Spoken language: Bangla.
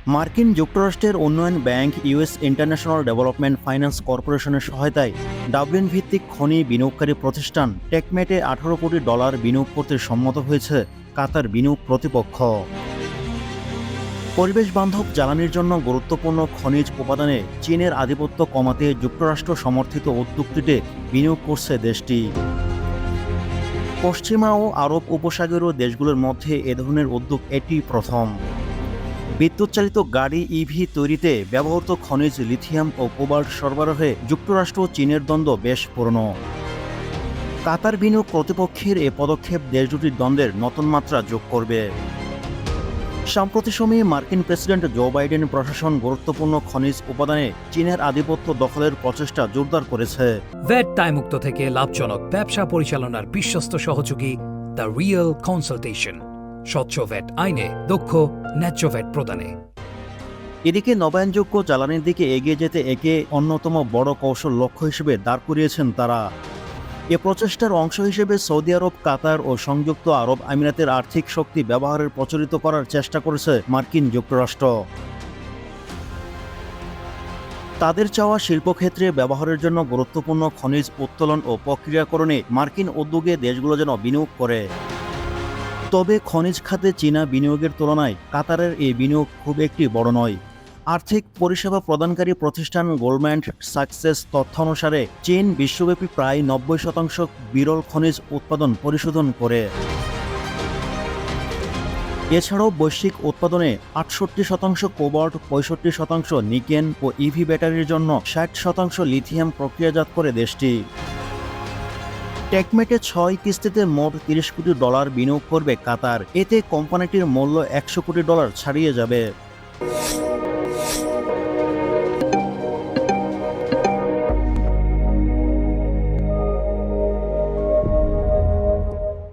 মার্কিন যুক্তরাষ্ট্রের উন্নয়ন bank US international development finance কর্পোরেশনের সহায়তায় ডাবলিন ভিত্তিক খনি বিনিয়োগকারী প্রতিষ্ঠান টেকমেটে $18 কোটি বিনিয়োগ করতে সম্মত হয়েছে কাতার বিনিয়োগ কর্তৃপক্ষ। পরিবেশ বান্ধব জ্বালানির জন্য গুরুত্বপূর্ণ খনিজ উপাদানে চীনের আধিপত্য কমাতে যুক্তরাষ্ট্র সমর্থিত উদ্যোগটিতে বিনিয়োগ করছে দেশটি। পশ্চিমা ও আরব উপসাগরীয় দেশগুলোর মধ্যে এ ধরনের উদ্যোগ এটি প্রথম। বিদ্যুৎচালিত গাড়ি ইভি তৈরিতে ব্যবহৃত খনিজ লিথিয়াম ও কোবাল্ট সরবরাহে যুক্তরাষ্ট্র ও চীনের দ্বন্দ্ব বেশ পুরনো। কাতার বিনিয়োগ কর্তৃপক্ষের এ পদক্ষেপ দেশ দুটির দ্বন্দ্বের নতুন মাত্রা যোগ করবে। সাম্প্রতিক সময়ে মার্কিন প্রেসিডেন্ট জো বাইডেন প্রশাসন গুরুত্বপূর্ণ খনিজ উপাদানে চীনের আধিপত্য দখলের প্রচেষ্টা জোরদার করেছে। ভ্যাট দায়মুক্ত থেকে লাভজনক ব্যবসা পরিচালনার বিশ্বস্ত সহযোগী দ্য রিয়েল কনসালটেশন, স্বচ্ছ ভ্যাট আইনে দক্ষ ন্যায্য ভ্যাট প্রদানে। এদিকে নবায়নযোগ্য জ্বালানির দিকে এগিয়ে যেতে একে অন্যতম বড় কৌশল লক্ষ্য হিসেবে দাঁড় করিয়েছেন তারা। এ প্রচেষ্টার অংশ হিসেবে সৌদি আরব, কাতার ও সংযুক্ত আরব আমিরাতের আর্থিক শক্তি ব্যবহারের প্রচলিত করার চেষ্টা করেছে মার্কিন যুক্তরাষ্ট্র। তাদের চাওয়া শিল্পক্ষেত্রে ব্যবহারের জন্য গুরুত্বপূর্ণ খনিজ উত্তোলন ও প্রক্রিয়াকরণে মার্কিন উদ্যোগে দেশগুলো যেন বিনিয়োগ করে। তবে খনিজ খাতে চীনা বিনিয়োগের তুলনায় কাতারের এই বিনিয়োগ খুব একটি বড় নয়। আর্থিক পরিষেবা প্রদানকারী প্রতিষ্ঠান গোল্ডম্যান সাকসেস তথ্য অনুসারে চীন বিশ্বব্যাপী প্রায় 90% বিরল খনিজ উৎপাদন পরিশোধন করে। এছাড়াও বৈশ্বিক উৎপাদনে 68% কোবাল্ট, 65% নিকেন ও ইভি ব্যাটারির জন্য 60% লিথিয়াম প্রক্রিয়াজাত করে দেশটি। টেকমেটে 6 কিস্তিতে মোট $30 কোটি বিনিয়োগ করবে কাতার। এতে কোম্পানিটির মূল্য $100 কোটি ছাড়িয়ে যাবে।